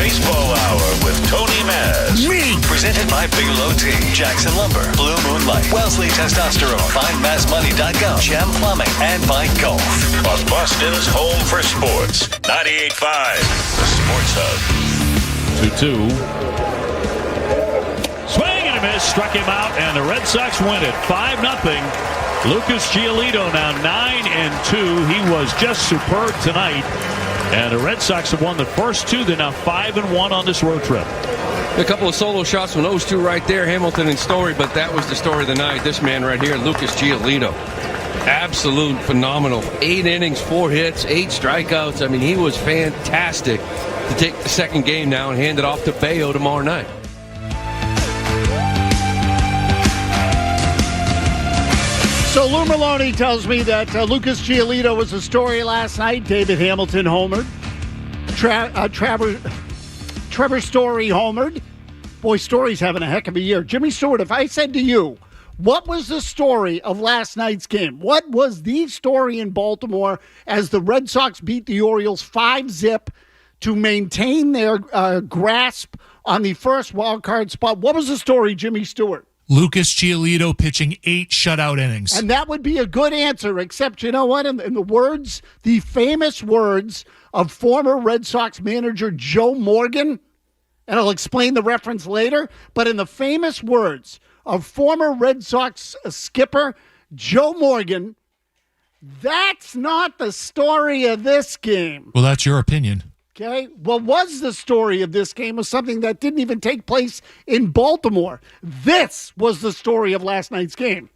Baseball Hour with Tony Mazz. Me! Presented by Bigelow Tea, Jackson Lumber, Blue Moonlight, Wellesley Testosterone, FindMassMoney.com, Gem Plumbing, and by Golf. On Boston's home for sports, 98.5, the Sports Hub. 2-2. Swing and a miss, struck him out, and the Red Sox win it 5-0. Lucas Giolito now 9-2. He was just superb tonight. And the Red Sox have won the first two. They're now 5-1 on this road trip. A couple of solo shots from those two right there, Hamilton and Story, but that was the story of the night. This man right here, Lucas Giolito. Absolute phenomenal. 8 innings, 4 hits, 8 strikeouts. I mean, he was fantastic to take the second game now and hand it off to Bayo tomorrow night. So Lou Maloney tells me that Lucas Giolito was a story last night. David Hamilton homered. Trevor Story homered. Boy, Story's having a heck of a year. Jimmy Stewart, if I said to you, what was the story of last night's game? What was the story in Baltimore as the Red Sox beat the Orioles 5-0 to maintain their grasp on the first wild card spot? What was the story, Jimmy Stewart? Lucas Giolito pitching 8 shutout innings. And that would be a good answer, except you know what? In the famous words of former Red Sox manager Joe Morgan, and I'll explain the reference later, but in the famous words of former Red Sox skipper Joe Morgan, that's not the story of this game. Well, that's your opinion. Okay, what was the story of this game was something that didn't even take place in Baltimore. This was the story of last night's game.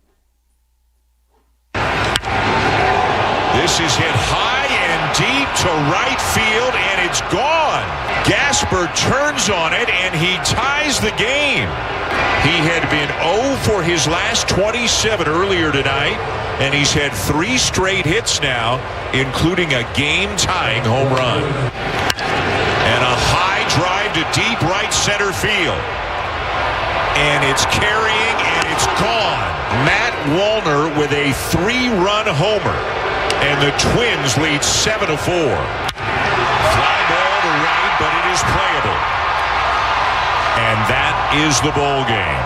This is hit high and deep to right field, and it's gone. Gasper turns on it, and he ties the game. He had been 0 for his last 27 earlier tonight, and he's had 3 straight hits now, including a game-tying home run. And a high drive to deep right center field. And it's carrying, and it's gone. Matt Wallner with a 3-run homer. And the Twins lead 7-4. Fly ball to right, but it is playable. And that is the ball game.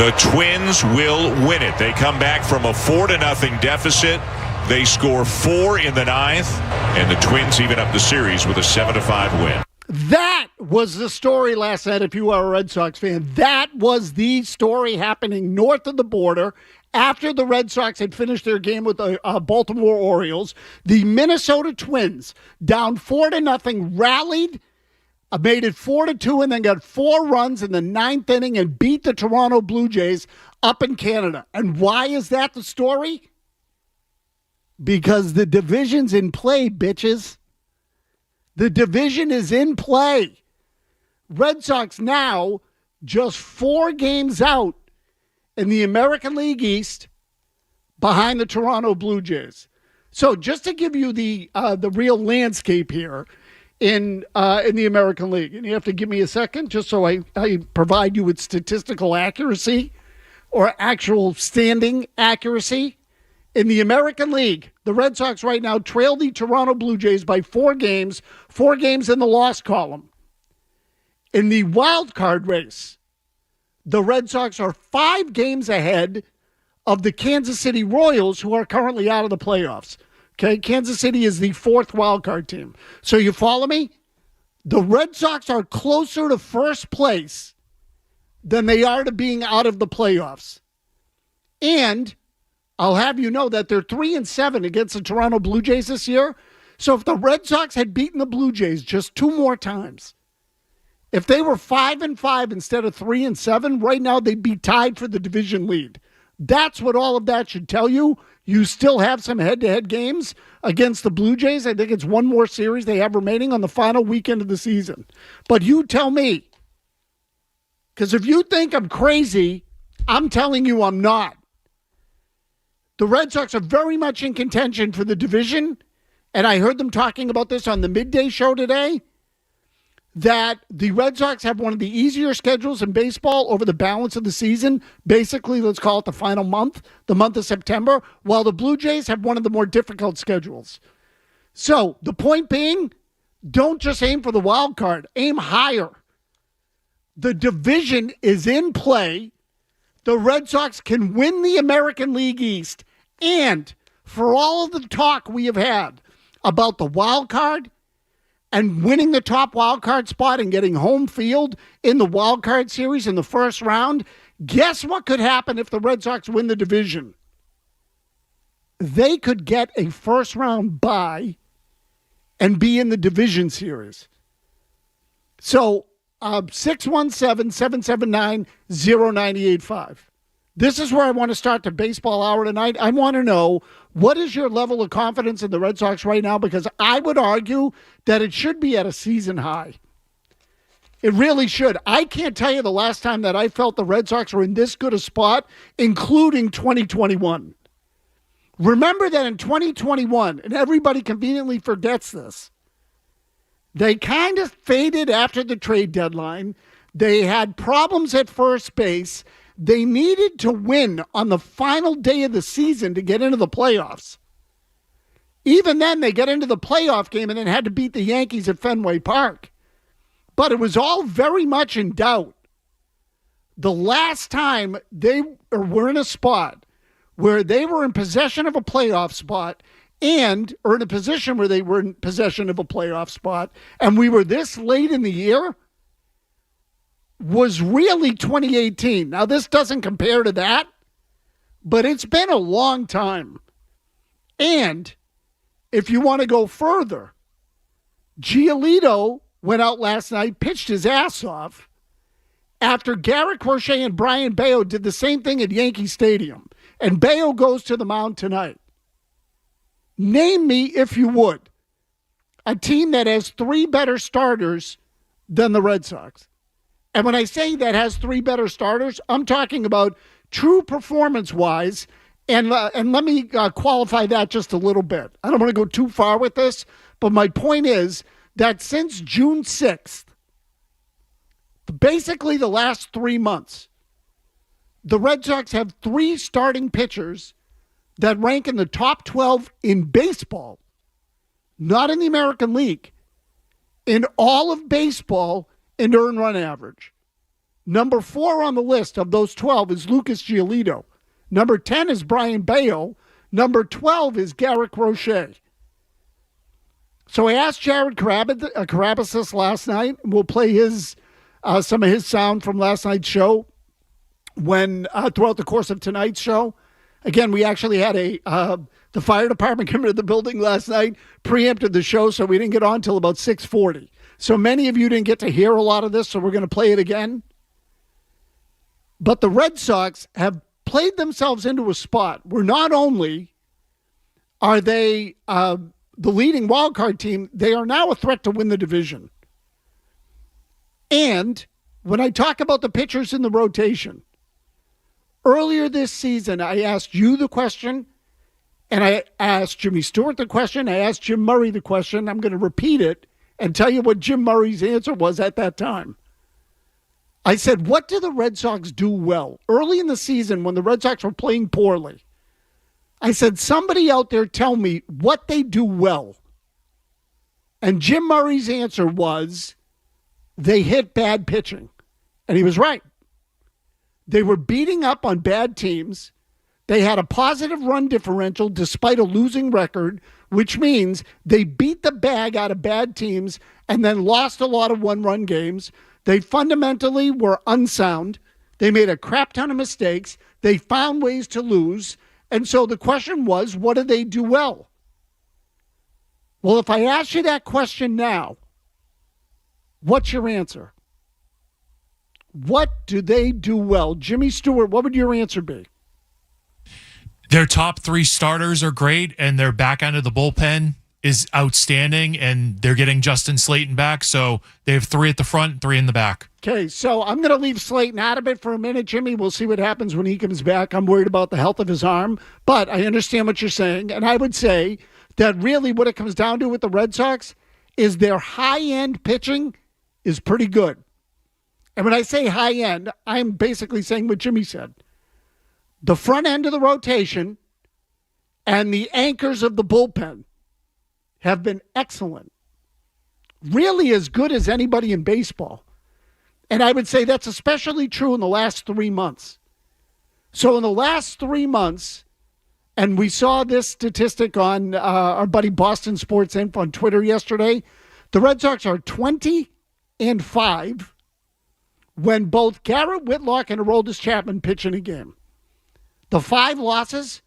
The Twins will win it. They come back from a 4-0 deficit. They score 4 in the 9th, and the Twins even up the series with a 7-5 win. That was the story last night, if you are a Red Sox fan. That was the story happening north of the border after the Red Sox had finished their game with the Baltimore Orioles. The Minnesota Twins, down 4-0, rallied, made it 4-2, and then got 4 runs in the 9th inning and beat the Toronto Blue Jays up in Canada. And why is that the story? Because the division's in play, bitches. The division is in play. Red Sox now just 4 games out in the American League East behind the Toronto Blue Jays. So just to give you the real landscape here in the American League, and you have to give me a second just so I provide you with statistical accuracy or actual standing accuracy. In the American League, the Red Sox right now trail the Toronto Blue Jays by 4 games in the loss column. In the wild card race, the Red Sox are 5 games ahead of the Kansas City Royals, who are currently out of the playoffs. Okay, Kansas City is the 4th wild card team. So you follow me? The Red Sox are closer to first place than they are to being out of the playoffs. And I'll have you know that they're 3-7 against the Toronto Blue Jays this year. So if the Red Sox had beaten the Blue Jays just 2 more times, if they were 5-5 instead of 3-7, right now they'd be tied for the division lead. That's what all of that should tell you. You still have some head-to-head games against the Blue Jays. I think it's 1 more series they have remaining on the final weekend of the season. But you tell me. Because if you think I'm crazy, I'm telling you I'm not. The Red Sox are very much in contention for the division, and I heard them talking about this on the midday show today, that the Red Sox have one of the easier schedules in baseball over the balance of the season. Basically, let's call it the final month, the month of September, while the Blue Jays have one of the more difficult schedules. So, the point being, Don't just aim for the wild card. Aim higher. The division is in play. The Red Sox can win the American League East. And for all of the talk we have had about the wild card and winning the top wild card spot and getting home field in the wild card series in the first round, guess what could happen if the Red Sox win the division? They could get a first round bye and be in the division series. So 617-779-0985. This is where I want to start the baseball hour tonight. I want to know, what is your level of confidence in the Red Sox right now? Because I would argue that it should be at a season high. It really should. I can't tell you the last time that I felt the Red Sox were in this good a spot, including 2021. Remember that in 2021, and everybody conveniently forgets this, they kind of faded after the trade deadline. They had problems at first base. They needed to win on the final day of the season to get into the playoffs. Even then, they got into the playoff game and then had to beat the Yankees at Fenway Park. But it was all very much in doubt. The last time they were in a spot where they were in possession of a playoff spot or in a position where they were in possession of a playoff spot, and we were this late in the year, was really 2018. Now, this doesn't compare to that, but it's been a long time. And if you want to go further, Giolito went out last night, pitched his ass off, after Garrett Crochet and Brian Bayo did the same thing at Yankee Stadium. And Bayo goes to the mound tonight. Name me, if you would, a team that has 3 better starters than the Red Sox. And when I say that has 3 better starters, I'm talking about true performance-wise. And let me qualify that just a little bit. I don't want to go too far with this, but my point is that since June 6th, basically the last 3 months, the Red Sox have 3 starting pitchers that rank in the top 12 in baseball, not in the American League, in all of baseball in earned run average. Number 4 on the list of those 12 is Lucas Giolito. Number 10 is Brian Bayo. Number 12 is Garrett Crochet. So I asked Jared Carabas last night. We'll play some of his sound from last night's show throughout the course of tonight's show. Again, we actually had the fire department come into the building last night, preempted the show, so we didn't get on until about 6:40. So many of you didn't get to hear a lot of this, so we're going to play it again. But the Red Sox have played themselves into a spot where not only are they the leading wildcard team, they are now a threat to win the division. And when I talk about the pitchers in the rotation, earlier this season, I asked you the question, and I asked Jimmy Stewart the question, I asked Jim Murray the question. I'm going to repeat it and tell you what Jim Murray's answer was at that time. I said, what do the Red Sox do well? Early in the season, when the Red Sox were playing poorly, I said, somebody out there tell me what they do well. And Jim Murray's answer was, they hit bad pitching. And he was right. They were beating up on bad teams. They had a positive run differential despite a losing record, which means they beat the bag out of bad teams and then lost a lot of one-run games. They fundamentally were unsound. They made a crap ton of mistakes. They found ways to lose. And so the question was, what do they do well? Well, if I ask you that question now, what's your answer? What do they do well? Jimmy Stewart, what would your answer be? Their top 3 starters are great, and their back end of the bullpen is outstanding, and they're getting Justin Slayton back, so they have 3 at the front, 3 in the back. Okay, so I'm going to leave Slayton out of it for a minute, Jimmy. We'll see what happens when he comes back. I'm worried about the health of his arm, but I understand what you're saying, and I would say that really what it comes down to with the Red Sox is their high-end pitching is pretty good. And when I say high-end, I'm basically saying what Jimmy said. The front end of the rotation and the anchors of the bullpen have been excellent. really as good as anybody in baseball. And I would say that's especially true in the last 3 months. So in the last 3 months, and we saw this statistic on our buddy Boston Sports Info on Twitter yesterday, the Red Sox are 20-5 when both Garrett Whitlock and Aroldis Chapman pitch in a game. The 5 losses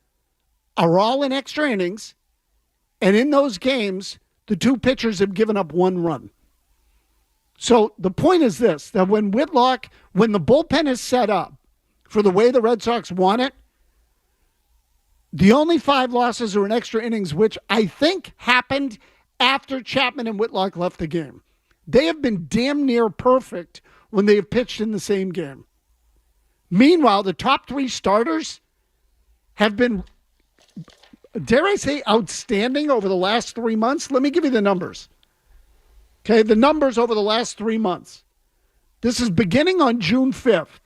are all in extra innings, and in those games, the 2 pitchers have given up 1 run. So the point is this, that when the bullpen is set up for the way the Red Sox want it, the only 5 losses are in extra innings, which I think happened after Chapman and Whitlock left the game. They have been damn near perfect when they have pitched in the same game. Meanwhile, the top 3 starters have been, dare I say, outstanding over the last 3 months. Let me give you the numbers. Okay, the numbers over the last 3 months. This is beginning on June 5th.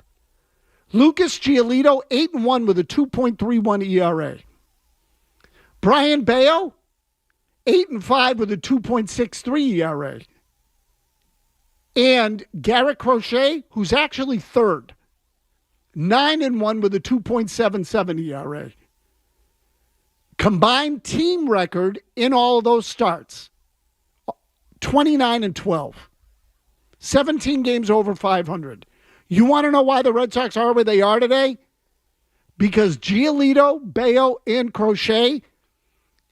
Lucas Giolito, 8-1 with a 2.31 ERA. Brian Bayo, 8-5 with a 2.63 ERA. And Garrett Crochet, who's actually third, 9-1 with a 2.77 ERA. Combined team record in all of those starts, 29-12. 17 games over 500. You want to know why the Red Sox are where they are today? Because Giolito, Bayo, and Crochet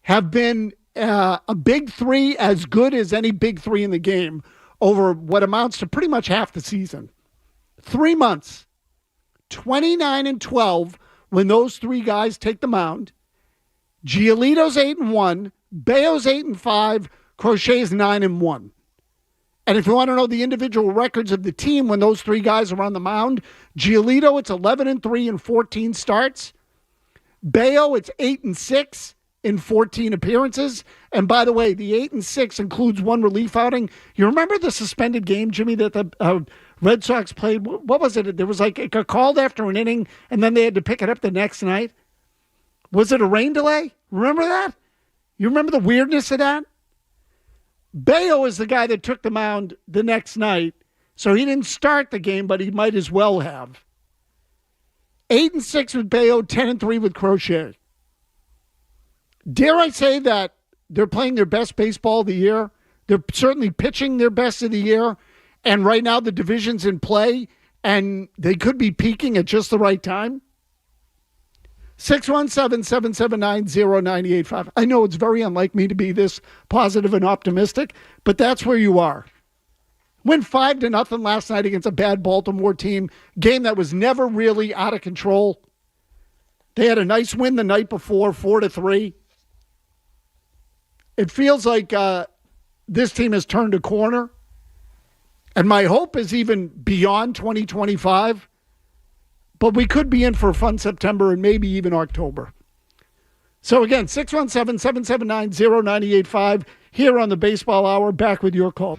have been a big 3 as good as any big 3 in the game over what amounts to pretty much half the season. 3 months, 29-12 when those 3 guys take the mound. Giolito's 8-1, Bayo's 8-5, Crochet's 9-1. And if you want to know the individual records of the team when those 3 guys are on the mound, Giolito, it's 11-3 in 14 starts. Bayo, it's 8-6 in 14 appearances. And by the way, the 8-6 includes 1 relief outing. You remember the suspended game, Jimmy, that the Red Sox played? What was it? There was like it got called after an inning, and then they had to pick it up the next night. Was it a rain delay? Remember that? You remember the weirdness of that? Bayo is the guy that took the mound the next night, so he didn't start the game, but he might as well have. 8-6 with Bayo, 10-3 with Crochet. Dare I say that they're playing their best baseball of the year? They're certainly pitching their best of the year, and right now the division's in play, and they could be peaking at just the right time. 617-779-0985. I know it's very unlike me to be this positive and optimistic, but that's where you are. Went 5-0 last night against a bad Baltimore team, game that was never really out of control. They had a nice win the night before, 4-3. It feels like this team has turned a corner, and my hope is even beyond 2025. But we could be in for a fun September and maybe even October. So again, 617-779-0985 here on the Baseball Hour. Back with your call.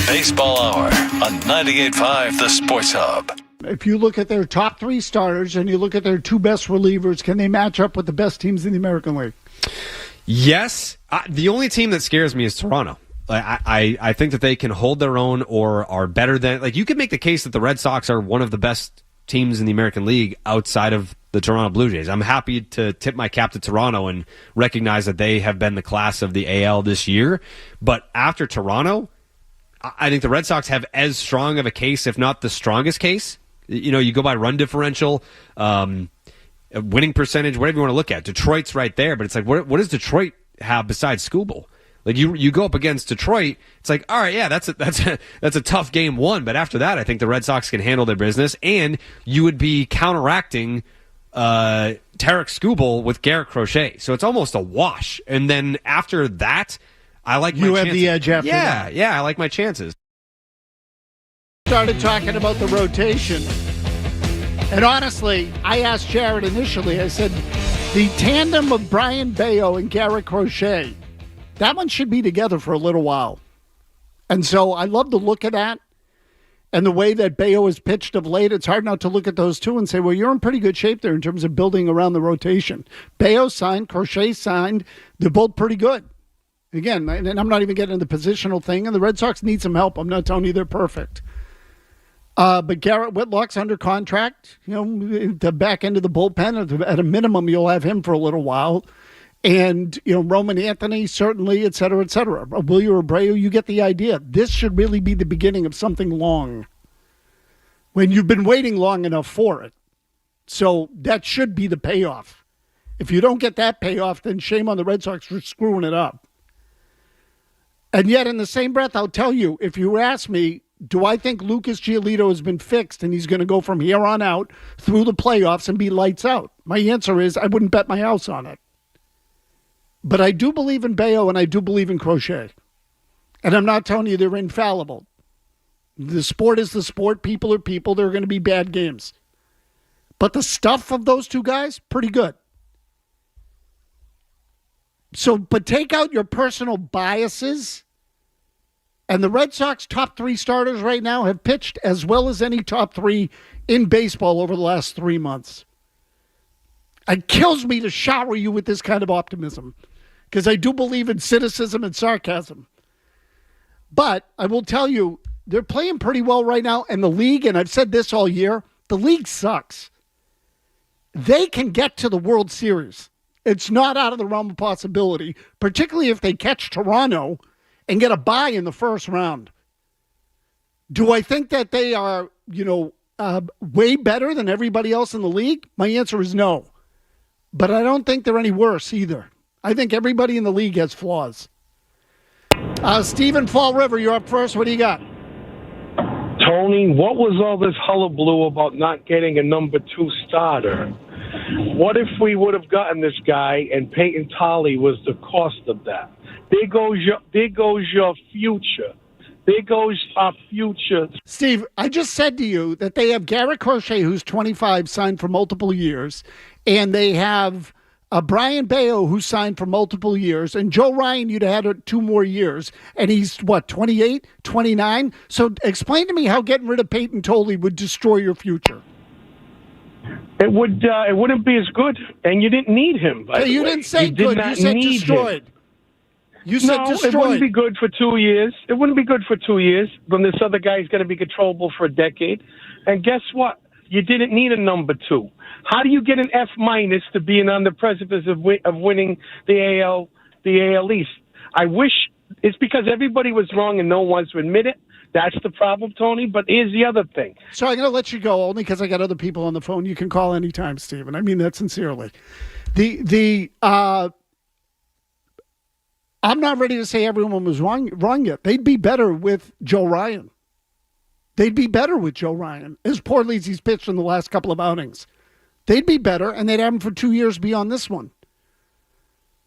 Baseball Hour on 98.5 The Sports Hub. If you look at their top three starters and you look at their two best relievers, can they match up with the best teams in the American League? Yes. The only team that scares me is Toronto. I think that they can hold their own or are better than... Like, you could make the case that the Red Sox are one of the best teams in the American League outside of the Toronto Blue Jays. I'm happy to tip my cap to Toronto and recognize that they have been the class of the AL this year. But after Toronto, I think the Red Sox have as strong of a case, if not the strongest case. You know, you go by run differential, winning percentage, whatever you want to look at. Detroit's right there, but it's like, what does Detroit have besides Skubal? Like, you go up against Detroit, it's like, all right, yeah, that's a tough game one, but after that, I think the Red Sox can handle their business, and you would be counteracting Tarek Skubal with Garrett Crochet, so it's almost a wash. And then after that, I like my chances. You have the edge after that. Yeah, I like my chances. Started talking about the rotation, and honestly, I asked Jared initially, I said, the tandem of Brian Bayo and Garrett Crochet, that one should be together for a little while. And so I love to look at that. And the way that Bayo has pitched of late, it's hard not to look at those two and say, well, you're in pretty good shape there in terms of building around the rotation. Bayo signed, Crochet signed. They're both pretty good. Again, and I'm not even getting into the positional thing, and the Red Sox need some help. I'm not telling you they're perfect. But Garrett Whitlock's under contract. You know, the back end of the bullpen, at a minimum, you'll have him for a little while. And, you know, Roman Anthony, certainly, et cetera, et cetera. Wilyer Abreu, you get the idea. This should really be the beginning of something long when you've been waiting long enough for it. So that should be the payoff. If you don't get that payoff, then shame on the Red Sox for screwing it up. And yet, in the same breath, I'll tell you, if you ask me, do I think Lucas Giolito has been fixed and he's going to go from here on out through the playoffs and be lights out? My answer is I wouldn't bet my house on it. But I do believe in Bayo and I do believe in Crochet. And I'm not telling you they're infallible. The sport is the sport. People are people. There are going to be bad games. But the stuff of those two guys, pretty good. So, but take out your personal biases. And the Red Sox top three starters right now have pitched as well as any top three in baseball over the last 3 months. It kills me to shower you with this kind of optimism because I do believe in cynicism and sarcasm. But I will tell you, they're playing pretty well right now. And the league, and I've said this all year, the league sucks. They can get to the World Series. It's not out of the realm of possibility, particularly if they catch Toronto and get a bye in the first round. Do I think that they are, way better than everybody else in the league? My answer is no. But I don't think they're any worse either. I think everybody in the league has flaws. Stephen Fall River, you're up first. What do you got? Tony, what was all this hullabaloo about not getting a number 2 starter? What if we would have gotten this guy and Peyton Tolli was the cost of that? There goes your future. There goes our future. Steve, I just said to you that they have Garrett Crochet, who's 25, signed for multiple years, and they have Brian Bayo, who signed for multiple years, and Joe Ryan, you'd have had 2 more years, and he's, 28, 29? So explain to me how getting rid of Peyton Tolli would destroy your future. It wouldn't be as good, and you didn't need him, by the way. You didn't say good, you said destroyed. Him. You said destroyed. It wouldn't be good for 2 years. It wouldn't be good for 2 years when this other guy's going to be controllable for a decade. And guess what? You didn't need a number 2. How do you get an F- to being on the precipice of winning the AL East? I wish it's because everybody was wrong and no one wants to admit it. That's the problem, Tony. But here's the other thing. So I'm going to let you go only because I got other people on the phone. You can call anytime, Stephen. I mean that sincerely. I'm not ready to say everyone was wrong yet. They'd be better with Joe Ryan. They'd be better with Joe Ryan, as poorly as he's pitched in the last couple of outings. They'd be better, and they'd have him for 2 years beyond this one.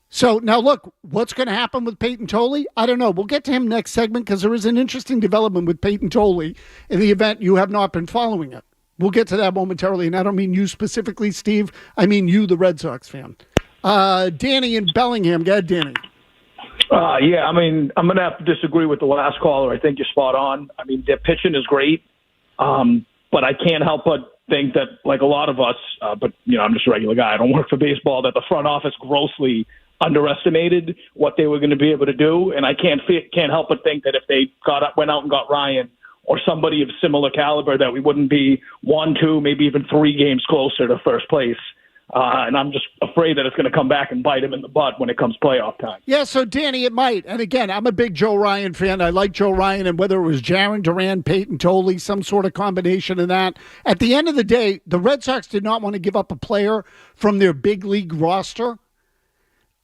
So now look, what's going to happen with Peyton Tolli? I don't know. We'll get to him next segment because there is an interesting development with Peyton Tolli in the event you have not been following it. We'll get to that momentarily, and I don't mean you specifically, Steve. I mean you, the Red Sox fan. Danny in Bellingham. Go ahead, Danny. Yeah, I mean, I'm going to have to disagree with the last caller. I think you're spot on. I mean, their pitching is great, but I can't help but think that, like a lot of us, but, I'm just a regular guy. I don't work for baseball, that the front office grossly underestimated what they were going to be able to do. And I can't help but think that if they went out and got Ryan or somebody of similar caliber, that we wouldn't be 1, 2, maybe even 3 games closer to first place. And I'm just afraid that it's going to come back and bite him in the butt when it comes playoff time. Yeah, so Danny, it might. And again, I'm a big Joe Ryan fan. I like Joe Ryan, and whether it was Jarren Duran, Peyton Tolli, some sort of combination of that. At the end of the day, the Red Sox did not want to give up a player from their big league roster.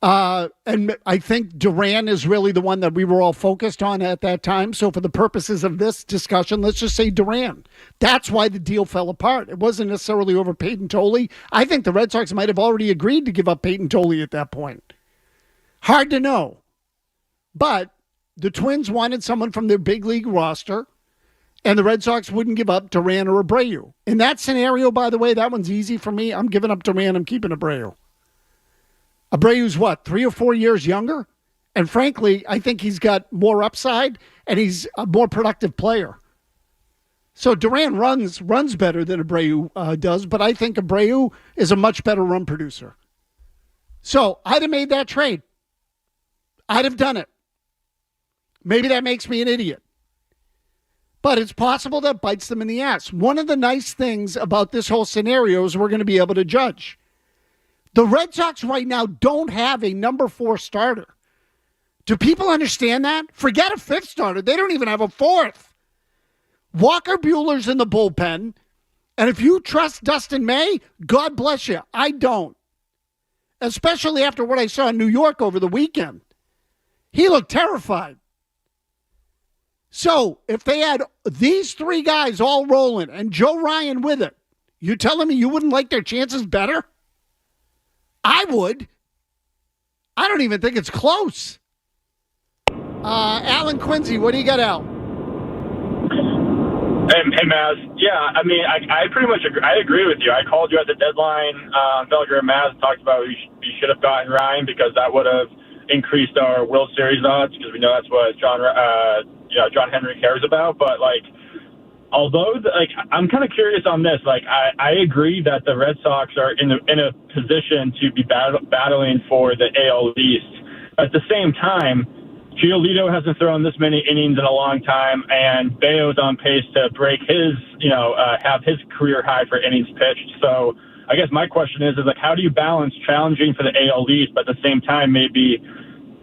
And I think Duran is really the one that we were all focused on at that time. So for the purposes of this discussion, let's just say Duran. That's why the deal fell apart. It wasn't necessarily over Peyton Tolli. I think the Red Sox might have already agreed to give up Peyton Tolli at that point. Hard to know. But the Twins wanted someone from their big league roster, and the Red Sox wouldn't give up Duran or Abreu. In that scenario, by the way, that one's easy for me. I'm giving up Duran. I'm keeping Abreu. Abreu's 3 or 4 years younger? And frankly, I think he's got more upside, and he's a more productive player. So Duran runs better than Abreu does, but I think Abreu is a much better run producer. So I'd have made that trade. I'd have done it. Maybe that makes me an idiot. But it's possible that bites them in the ass. One of the nice things about this whole scenario is we're going to be able to judge. The Red Sox right now don't have a number 4 starter. Do people understand that? Forget a 5th starter. They don't even have a 4th. Walker Buehler's in the bullpen. And if you trust Dustin May, God bless you. I don't. Especially after what I saw in New York over the weekend. He looked terrified. So if they had these 3 guys all rolling and Joe Ryan with it, you telling me you wouldn't like their chances better? I would. I don't even think it's close. Alan Quincy, what do you got out? Hey, Mazz. Yeah, I mean, I pretty much agree. I agree with you. I called you at the deadline. Belger and Mazz talked about we should have gotten Ryan because that would have increased our World Series odds because we know that's what John Henry cares about. But although I'm kind of curious on this. I agree that the Red Sox are in a position to be battling for the AL East. At the same time, Giolito hasn't thrown this many innings in a long time, and Bayo's on pace to break his, have his career high for innings pitched. So I guess my question is how do you balance challenging for the AL East, but at the same time maybe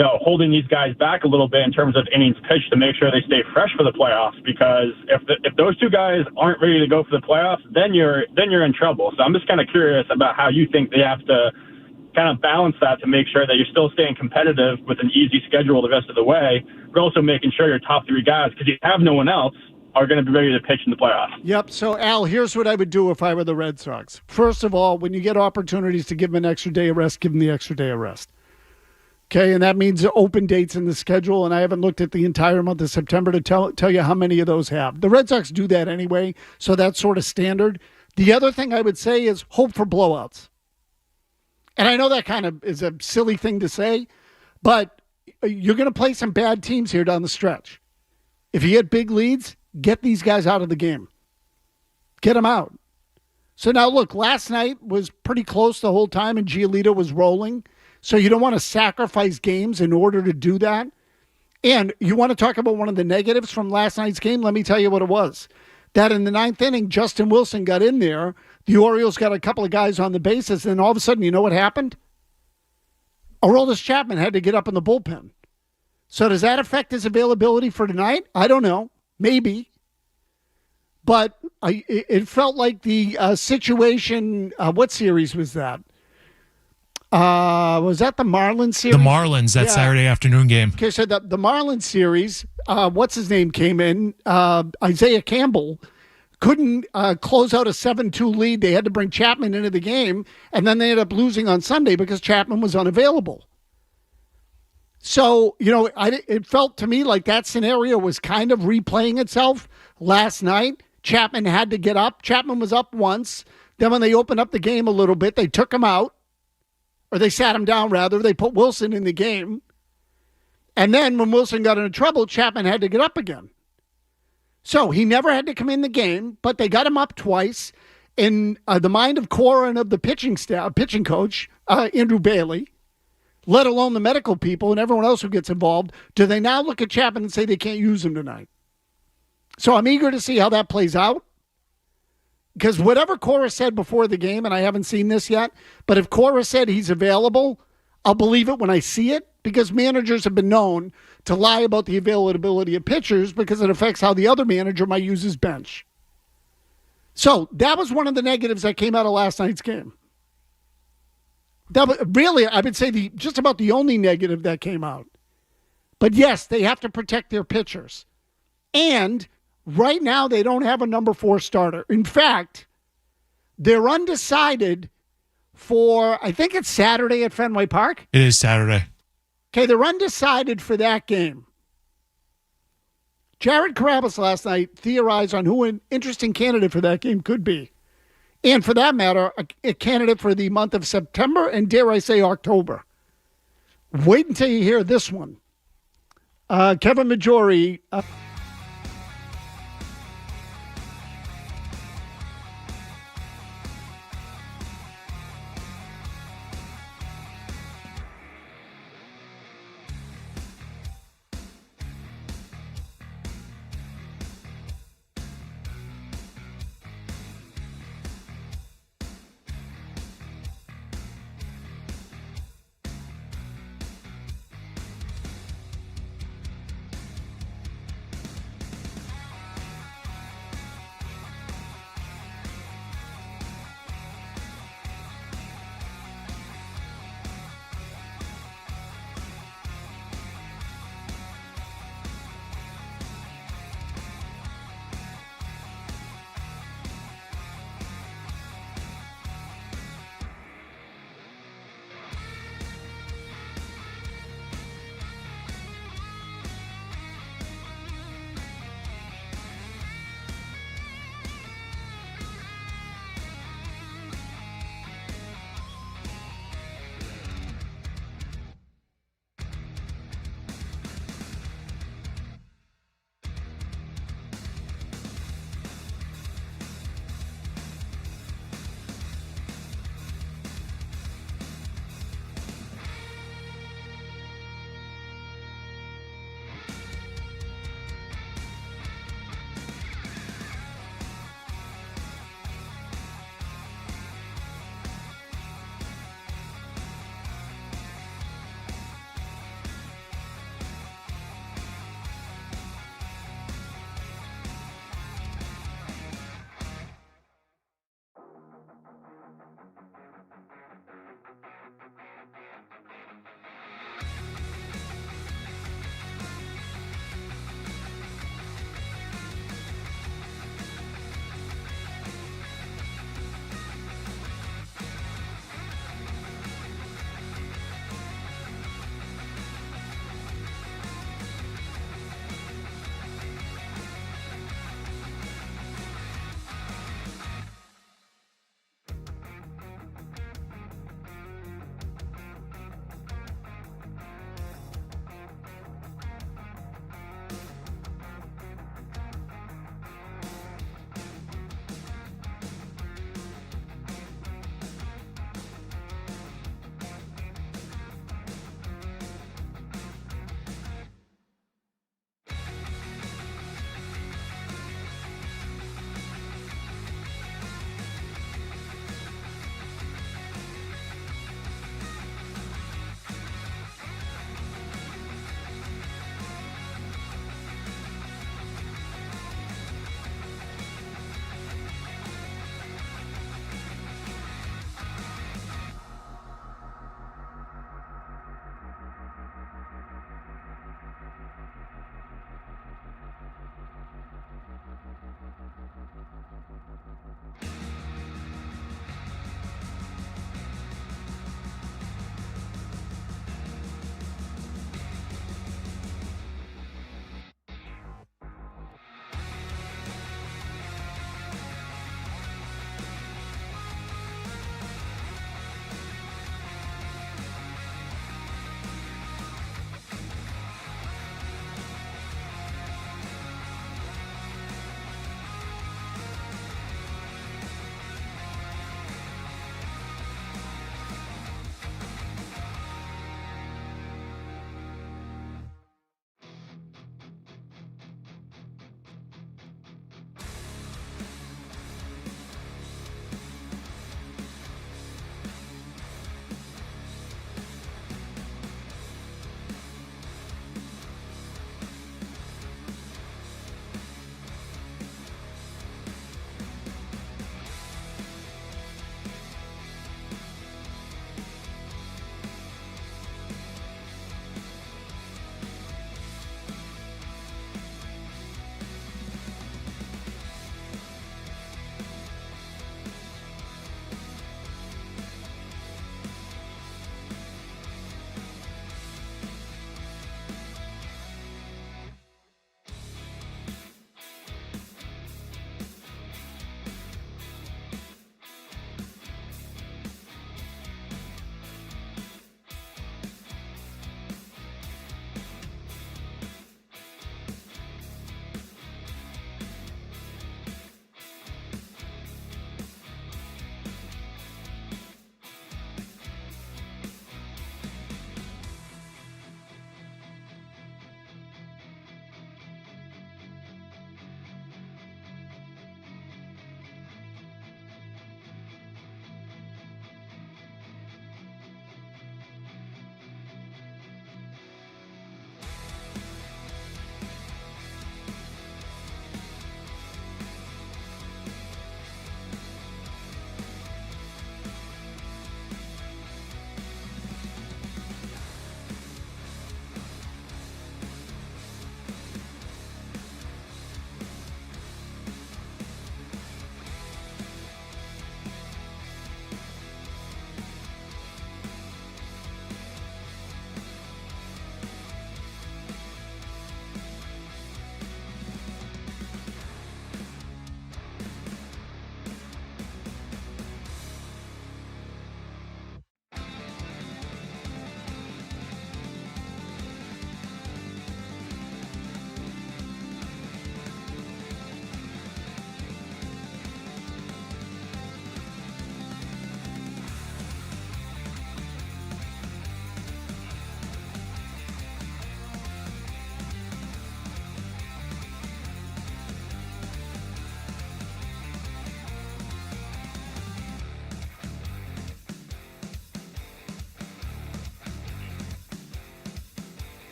holding these guys back a little bit in terms of innings pitched to make sure they stay fresh for the playoffs? Because if those 2 guys aren't ready to go for the playoffs, then you're in trouble. So I'm just kind of curious about how you think they have to kind of balance that to make sure that you're still staying competitive with an easy schedule the rest of the way, but also making sure your top 3 guys, because you have no one else, are going to be ready to pitch in the playoffs. Yep. So, Al, here's what I would do if I were the Red Sox. First of all, when you get opportunities to give them an extra day of rest, give them the extra day of rest. Okay, and that means open dates in the schedule, and I haven't looked at the entire month of September to tell you how many of those have. The Red Sox do that anyway, so that's sort of standard. The other thing I would say is hope for blowouts. And I know that kind of is a silly thing to say, but you're going to play some bad teams here down the stretch. If you get big leads, get these guys out of the game. Get them out. So now, look, last night was pretty close the whole time, and Giolito was rolling. So you don't want to sacrifice games in order to do that. And you want to talk about one of the negatives from last night's game? Let me tell you what it was. That in the 9th inning, Justin Wilson got in there. The Orioles got a couple of guys on the bases, and all of a sudden, you know what happened? Aroldis Chapman had to get up in the bullpen. So does that affect his availability for tonight? I don't know. Maybe. But it felt like the situation, what series was that? Was that the Marlins series? The Marlins, that Saturday afternoon game. Okay, so the Marlins series, what's his name came in? Isaiah Campbell couldn't close out a 7-2 lead. They had to bring Chapman into the game, and then they ended up losing on Sunday because Chapman was unavailable. So, it felt to me like that scenario was kind of replaying itself last night. Chapman had to get up. Chapman was up once. Then when they opened up the game a little bit, they took him out. Or they sat him down, rather. They put Wilson in the game. And then when Wilson got into trouble, Chapman had to get up again. So he never had to come in the game, but they got him up twice. In the mind of Cora and of the pitching staff, pitching coach, Andrew Bailey, let alone the medical people and everyone else who gets involved, do they now look at Chapman and say they can't use him tonight? So I'm eager to see how that plays out. Because whatever Cora said before the game, and I haven't seen this yet, but if Cora said he's available, I'll believe it when I see it, because managers have been known to lie about the availability of pitchers because it affects how the other manager might use his bench. So that was one of the negatives that came out of last night's game. That was really, I would say, just about the only negative that came out. But yes, they have to protect their pitchers. And right now, they don't have a number 4 starter. In fact, they're undecided for, I think it's Saturday at Fenway Park. It is Saturday. Okay, they're undecided for that game. Jared Carrabis last night theorized on who an interesting candidate for that game could be. And for that matter, a candidate for the month of September and, dare I say, October. Wait until you hear this one. Kevin Majori...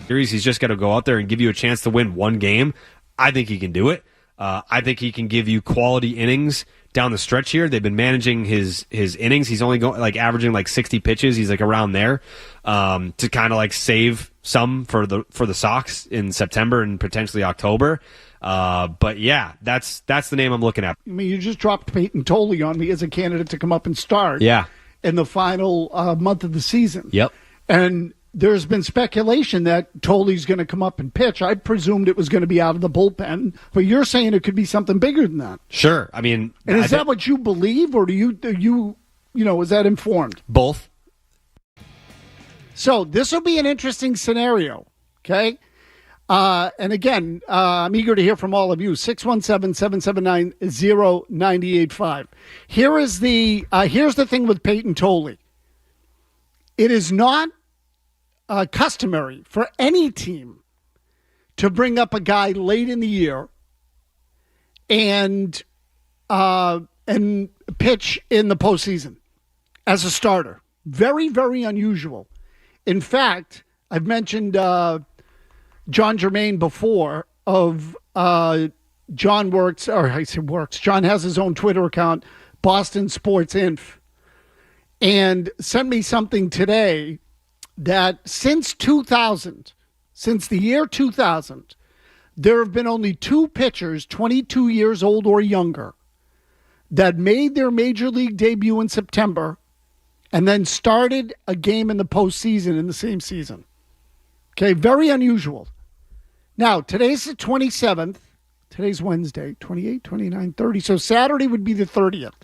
series. He's just got to go out there and give you a chance to win one game. I think he can do it. I think he can give you quality innings down the stretch here. They've been managing his innings. He's only going averaging 60 pitches. He's around there to kind of save some for the Sox in September and potentially October. But yeah, that's the name I'm looking at. I mean, you just dropped Peyton Tolli on me as a candidate to come up and start. Yeah. In the final month of the season. Yep. And there's been speculation that Tolli's going to come up and pitch. I presumed it was going to be out of the bullpen, but you're saying it could be something bigger than that. Sure. I mean, and is that what you believe, or do you is that informed? Both. So this will be an interesting scenario. Okay. And again, I'm eager to hear from all of you. 617-779-0985. Here's the thing with Peyton Tolli. It is not customary for any team to bring up a guy late in the year and pitch in the postseason as a starter. Very, very unusual. In fact, I've mentioned John Germain before of John Works, or I say Works. John has his own Twitter account, Boston Sports Inf, and sent me something today that since the year 2000, there have been only 2 pitchers 22 years old or younger that made their major league debut in September and then started a game in the postseason in the same season. Okay, very unusual. Now, today's the 27th. Today's Wednesday, 28, 29, 30. So Saturday would be the 30th.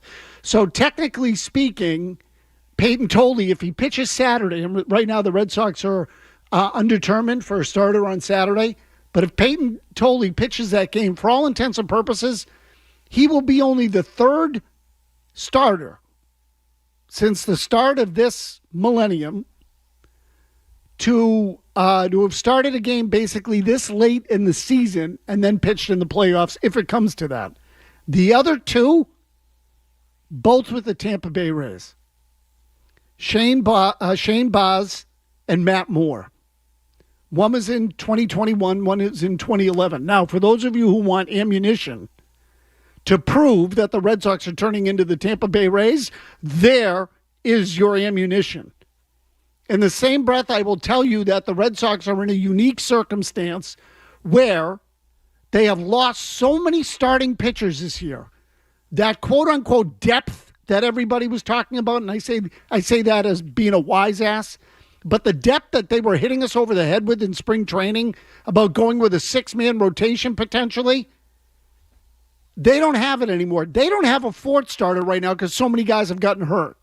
So technically speaking, Peyton Tolli, if he pitches Saturday, and right now the Red Sox are undetermined for a starter on Saturday, but if Peyton Tolli pitches that game, for all intents and purposes, he will be only the 3rd starter since the start of this millennium to have started a game basically this late in the season and then pitched in the playoffs, if it comes to that. The other 2, both with the Tampa Bay Rays. Shane Baz and Matt Moore. One was in 2021, one is in 2011. Now, for those of you who want ammunition to prove that the Red Sox are turning into the Tampa Bay Rays, there is your ammunition. In the same breath, I will tell you that the Red Sox are in a unique circumstance where they have lost so many starting pitchers this year. That quote-unquote depth that everybody was talking about, and I say that as being a wise ass, but the depth that they were hitting us over the head with in spring training about going with a 6-man rotation potentially, they don't have it anymore. They don't have a 4th starter right now because so many guys have gotten hurt.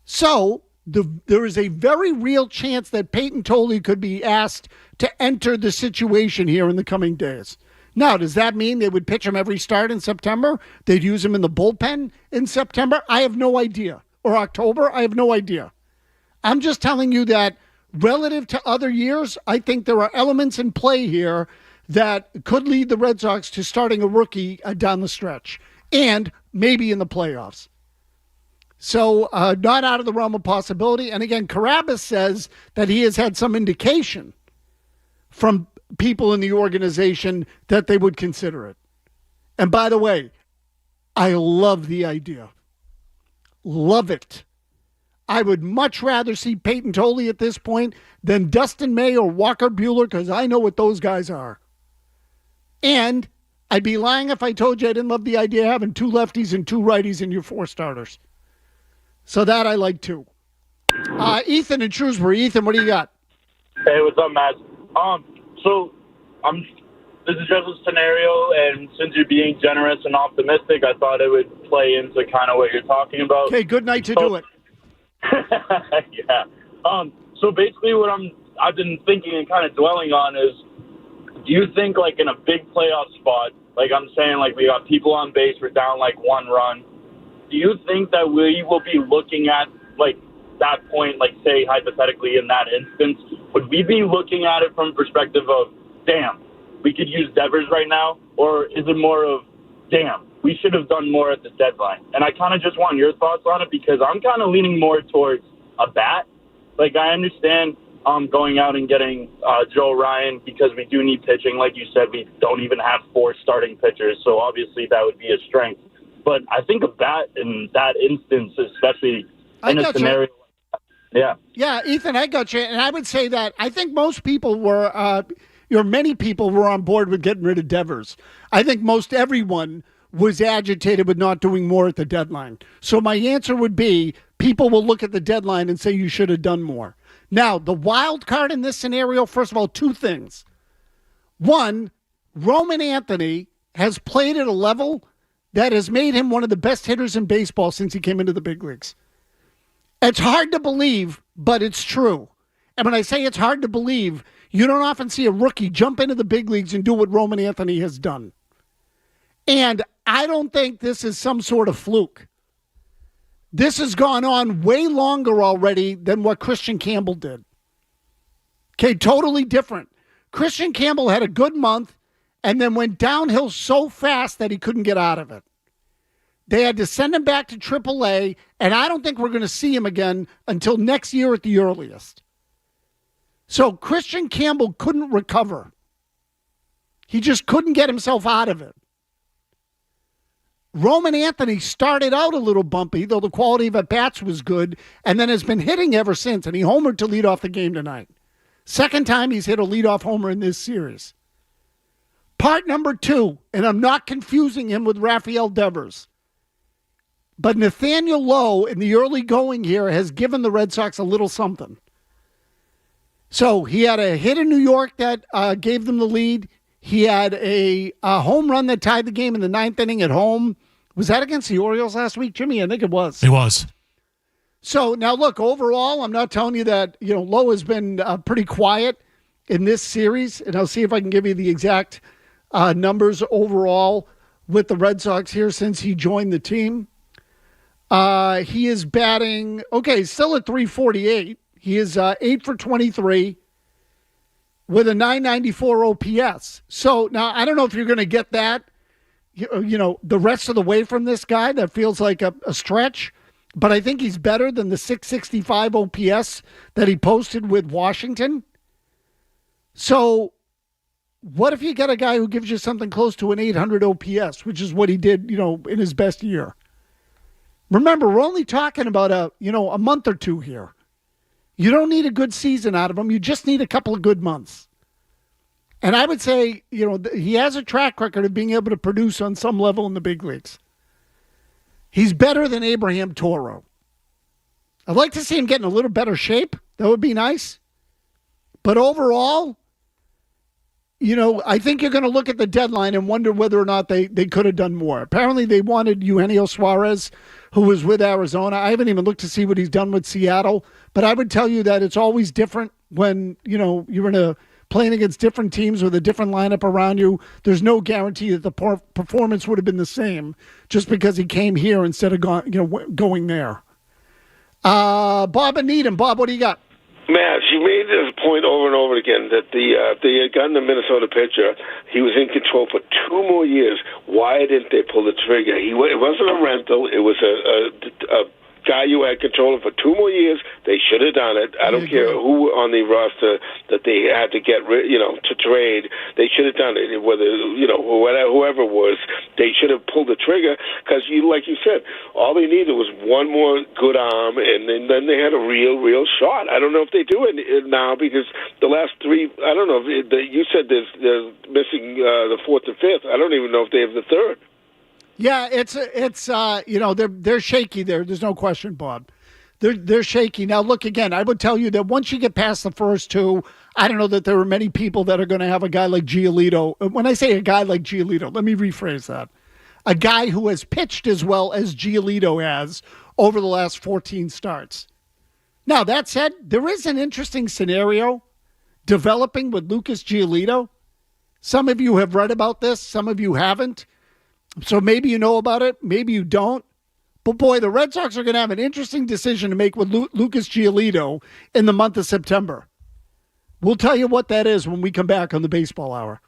So there is a very real chance that Peyton Tolli could be asked to enter the situation here in the coming days. Now, does that mean they would pitch him every start in September? They'd use him in the bullpen in September? I have no idea. Or October? I have no idea. I'm just telling you that relative to other years, I think there are elements in play here that could lead the Red Sox to starting a rookie down the stretch and maybe in the playoffs. So not out of the realm of possibility. And again, Carabas says that he has had some indication from people in the organization that they would consider it. And by the way, I love the idea. Love it. I would much rather see Peyton Tolli at this point than Dustin May or Walker Buehler, because I know what those guys are. And I'd be lying if I told you I didn't love the idea of having 2 lefties and 2 righties in your 4 starters. So that I like too. Ethan in Shrewsbury. Ethan, what do you got? Hey, what's up, Matt? This is just a scenario, and since you're being generous and optimistic, I thought it would play into kind of what you're talking about. Okay, good night to do it. Yeah. So basically what I've been thinking and kind of dwelling on is, do you think like in a big playoff spot, like I'm saying, like we got people on base, we're down like 1 run, do you think that we will be looking at like that point, like say hypothetically in that instance, would we be looking at it from a perspective of, damn, we could use Devers right now? Or is it more of, damn, we should have done more at the deadline? And I kind of just want your thoughts on it because I'm kind of leaning more towards a bat. Like I understand going out and getting Joe Ryan because we do need pitching. Like you said, we don't even have 4 starting pitchers, so obviously that would be a strength. But I think of that in that instance, especially in a scenario. Yeah. Yeah, Ethan, I got you. And I would say that I think most people were, many people were on board with getting rid of Devers. I think most everyone was agitated with not doing more at the deadline. So my answer would be people will look at the deadline and say you should have done more. Now, the wild card in this scenario, first of all, 2 things. One, Roman Anthony has played at a level that has made him one of the best hitters in baseball since he came into the big leagues. It's hard to believe, but it's true. And when I say it's hard to believe, you don't often see a rookie jump into the big leagues and do what Roman Anthony has done. And I don't think this is some sort of fluke. This has gone on way longer already than what Christian Campbell did. Okay, totally different. Christian Campbell had a good month and then went downhill so fast that he couldn't get out of it. They had to send him back to AAA, and I don't think we're going to see him again until next year at the earliest. So Christian Campbell couldn't recover. He just couldn't get himself out of it. Roman Anthony started out a little bumpy, though the quality of at-bats was good, and then has been hitting ever since, and he homered to lead off the game tonight. Second time he's hit a leadoff homer in this series. Part number 2, and I'm not confusing him with Rafael Devers, but Nathaniel Lowe in the early going here has given the Red Sox a little something. So he had a hit in New York that gave them the lead. He had a home run that tied the game in the 9th inning at home. Was that against the Orioles last week, Jimmy? I think it was. It was. So now look, overall, I'm not telling you that, Lowe has been pretty quiet in this series, and I'll see if I can give you the exact numbers overall with the Red Sox here since he joined the team. He is batting, still at 348. He is 8 for 23 with a 994 OPS. So now I don't know if you're going to get that, the rest of the way from this guy. That feels like a stretch, but I think he's better than the 665 OPS that he posted with Washington. So what if you get a guy who gives you something close to an 800 OPS, which is what he did, in his best year? Remember, we're only talking about a month or 2 here. You don't need a good season out of him. You just need a couple of good months. And I would say, he has a track record of being able to produce on some level in the big leagues. He's better than Abraham Toro. I'd like to see him get in a little better shape. That would be nice. But overall, I think you're going to look at the deadline and wonder whether or not they could have done more. Apparently, they wanted Eugenio Suarez, who was with Arizona. I haven't even looked to see what he's done with Seattle. But I would tell you that it's always different when, you're playing against different teams with a different lineup around you. There's no guarantee that the performance would have been the same just because he came here instead of going there. Bob and Needham. Bob, what do you got? Mazz, you made this point over and over again that they had gotten the Minnesota pitcher. He was in control for 2 more years. Why didn't they pull the trigger? It wasn't a rental. It was a guy you had control of for 2 more years. They should have done it. I don't care who on the roster that they had to get rid, to trade. They should have done it. Whether whoever it was, they should have pulled the trigger because like you said, all they needed was one more good arm, and then they had a real shot. I don't know if they do it now because the last 3. I don't know. You said they're missing the 4th and 5th. I don't even know if they have the 3rd. Yeah, it's they're shaky there. There's no question, Bob. They're shaky. Now, look, again, I would tell you that once you get past the first 2, I don't know that there are many people that are going to have a guy like Giolito. When I say a guy like Giolito, let me rephrase that. A guy who has pitched as well as Giolito has over the last 14 starts. Now, that said, there is an interesting scenario developing with Lucas Giolito. Some of you have read about this. Some of you haven't. So maybe you know about it, maybe you don't. But boy, the Red Sox are going to have an interesting decision to make with Lucas Giolito in the month of September. We'll tell you what that is when we come back on the Baseball Hour.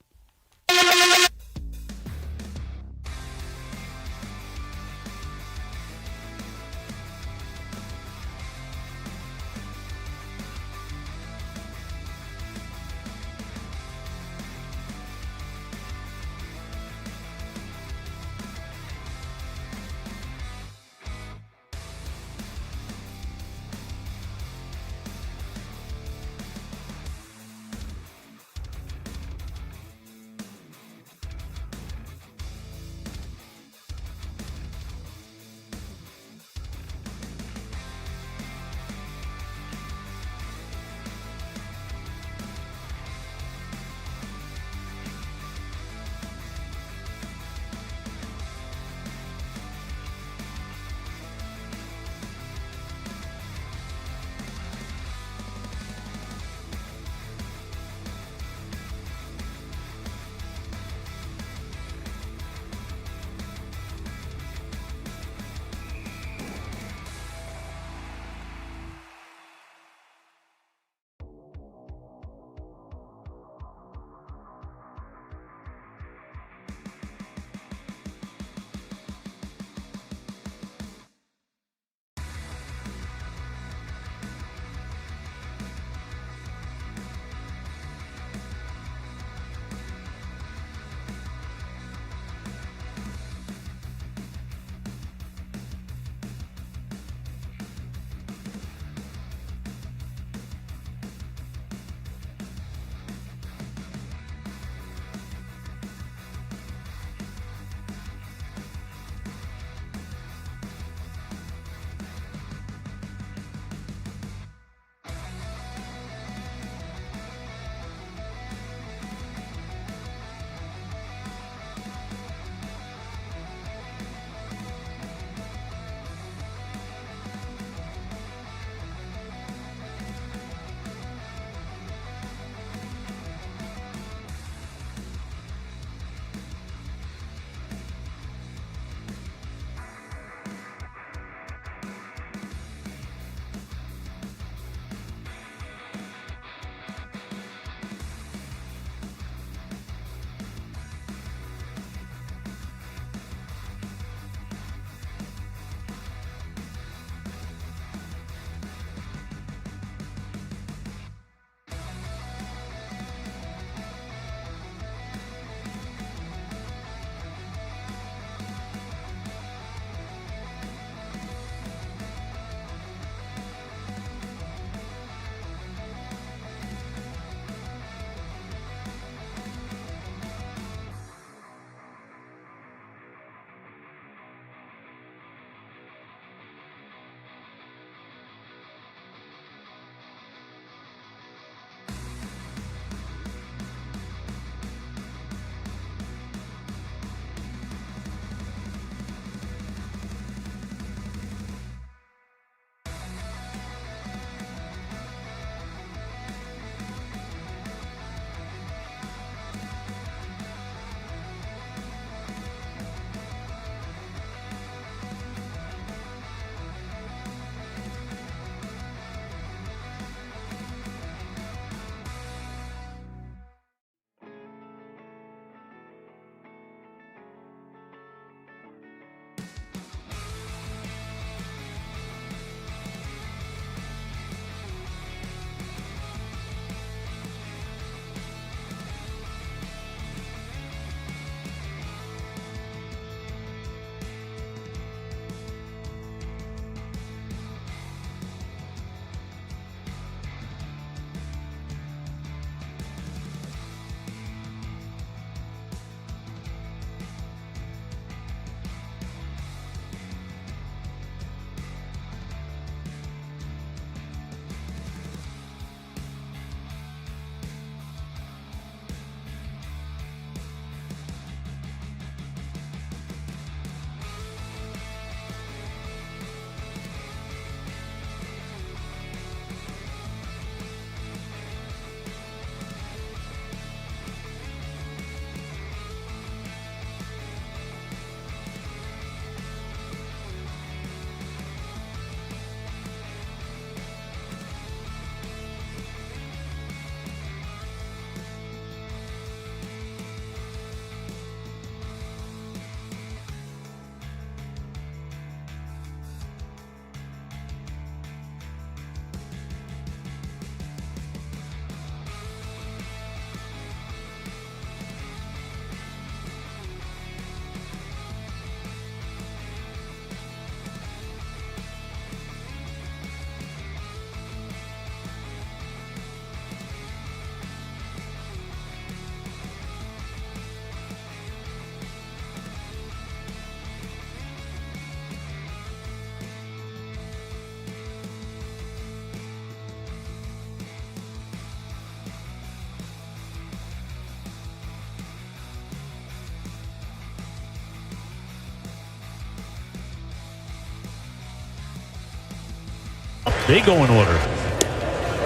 They go in order.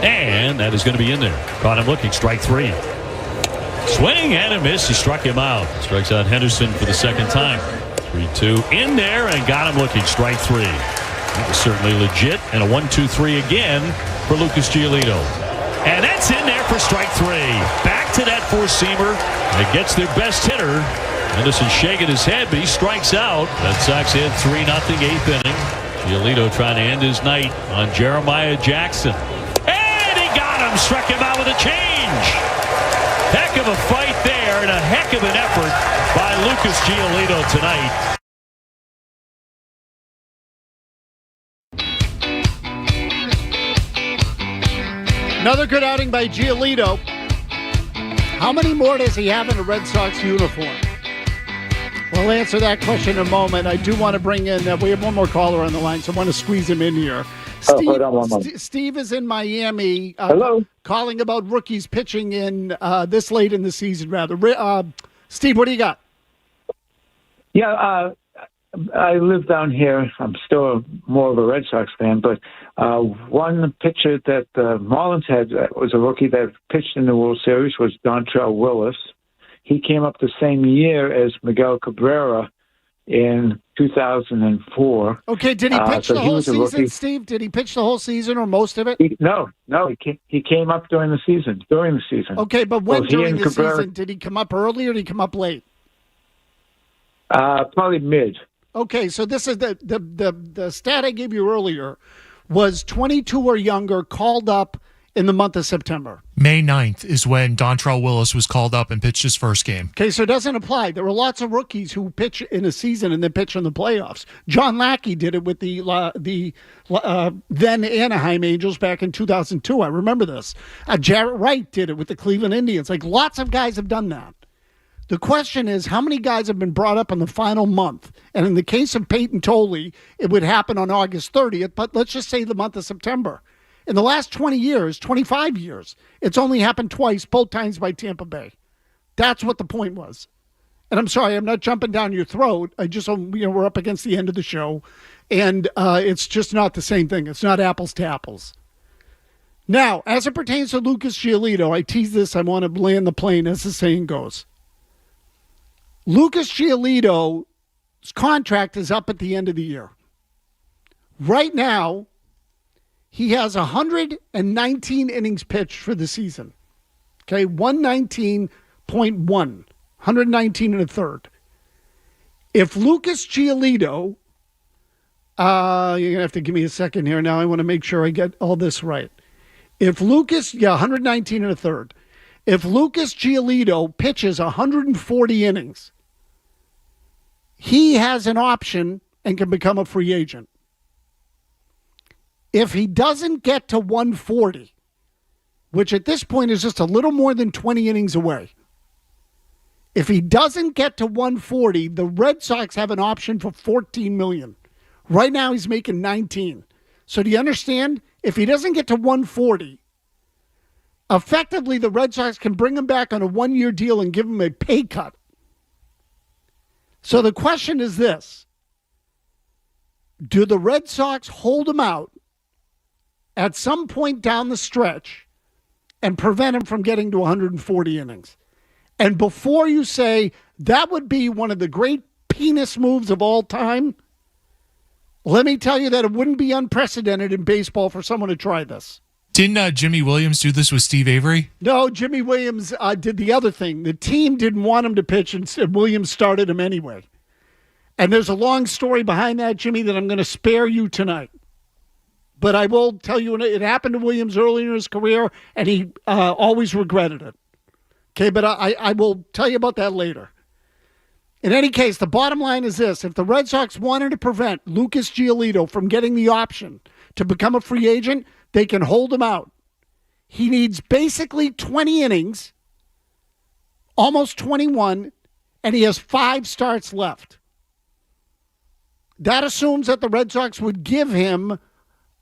And that is going to be in there. Caught him looking. Strike 3. Swing and a miss. He struck him out. Strikes out Henderson for the second time. 3-2 in there and got him looking. Strike 3. That was certainly legit. And a 1-2-3 again for Lucas Giolito. And that's in there for strike 3. Back to that four-seamer. It gets their best hitter. Henderson shaking his head, but he strikes out. Red Sox hit 3-0 eighth inning. Giolito trying to end his night on Jeremiah Jackson. And he got him. Struck him out with a change. Heck of a fight there and a heck of an effort by Lucas Giolito tonight. Another good outing by Giolito. How many more does he have in a Red Sox uniform? We'll answer that question in a moment. I do want to bring in, we have one more caller on the line, so I want to squeeze him in here. Steve is in Miami. Hello. Calling about rookies pitching in this late in the season, rather. Steve, what do you got? Yeah, I live down here. I'm still more of a Red Sox fan, but one pitcher that the Marlins had that was a rookie that pitched in the World Series was Dontrell Willis. He came up the same year as Miguel Cabrera in 2004. Okay, did he pitch the whole season, Steve? Did he pitch the whole season or most of it? No. He came up during the season. Okay, but when during the season? Did he come up early or did he come up late? Probably mid. Okay, so this is the stat I gave you earlier was 22 or younger called up in the month of September. May 9th is when Dontrell Willis was called up and pitched his first game. Okay, so it doesn't apply. There were lots of rookies who pitch in a season and then pitch in the playoffs. John Lackey did it with the then Anaheim Angels back in 2002. I remember this. Jarrett Wright did it with the Cleveland Indians. Like, lots of guys have done that. The question is, how many guys have been brought up in the final month? And in the case of Peyton Tolli, it would happen on August 30th, but let's just say the month of September. In the last 20 years, 25 years, it's only happened twice, both times by Tampa Bay. That's what the point was. And I'm sorry, I'm not jumping down your throat. I just, we're up against the end of the show, and it's just not the same thing. It's not apples to apples. Now, as it pertains to Lucas Giolito, I tease this, I want to land the plane, as the saying goes. Lucas Giolito's contract is up at the end of the year. Right now, he has 119 innings pitched for the season. Okay, 119.1. 119 and a third. If Lucas Giolito, you're going to have to give me a second here now. I want to make sure I get all this right. If Lucas, 119 and a third. If Lucas Giolito pitches 140 innings, he has an option and can become a free agent. If he doesn't get to 140, which at this point is just a little more than 20 innings away, if he doesn't get to 140, the Red Sox have an option for $14 million. Right now he's making 19. So do you understand? If he doesn't get to 140, effectively the Red Sox can bring him back on a one-year deal and give him a pay cut. So the question is this: do the Red Sox hold him out at some point down the stretch and prevent him from getting to 140 innings? And before you say that would be one of the great penis moves of all time, let me tell you that it wouldn't be unprecedented in baseball for someone to try this. Didn't Jimmy Williams do this with Steve Avery? No, Jimmy Williams did the other thing. The team didn't want him to pitch, and Williams started him anyway. And there's a long story behind that, Jimmy, that I'm going to spare you tonight. But I will tell you, it happened to Williams early in his career, and he always regretted it. Okay, but I will tell you about that later. In any case, the bottom line is this. If the Red Sox wanted to prevent Lucas Giolito from getting the option to become a free agent, they can hold him out. He needs basically 20 innings, almost 21, and he has 5 starts left. That assumes that the Red Sox would give him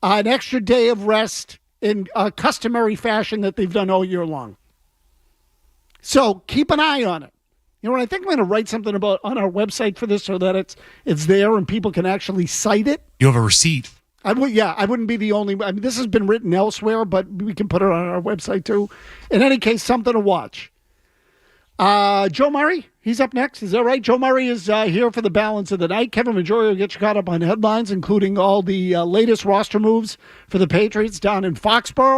an extra day of rest in a customary fashion that they've done all year long. So keep an eye on it. You know what? I think I'm going to write something about on our website for this so that it's there and people can actually cite it. You have a receipt. I wouldn't be the only. I mean, this has been written elsewhere, but we can put it on our website too. In any case, something to watch. Joe Murray, he's up next. Is that right? Joe Murray is here for the balance of the night. Kevin Maggioia will get you caught up on headlines, including all the latest roster moves for the Patriots down in Foxborough.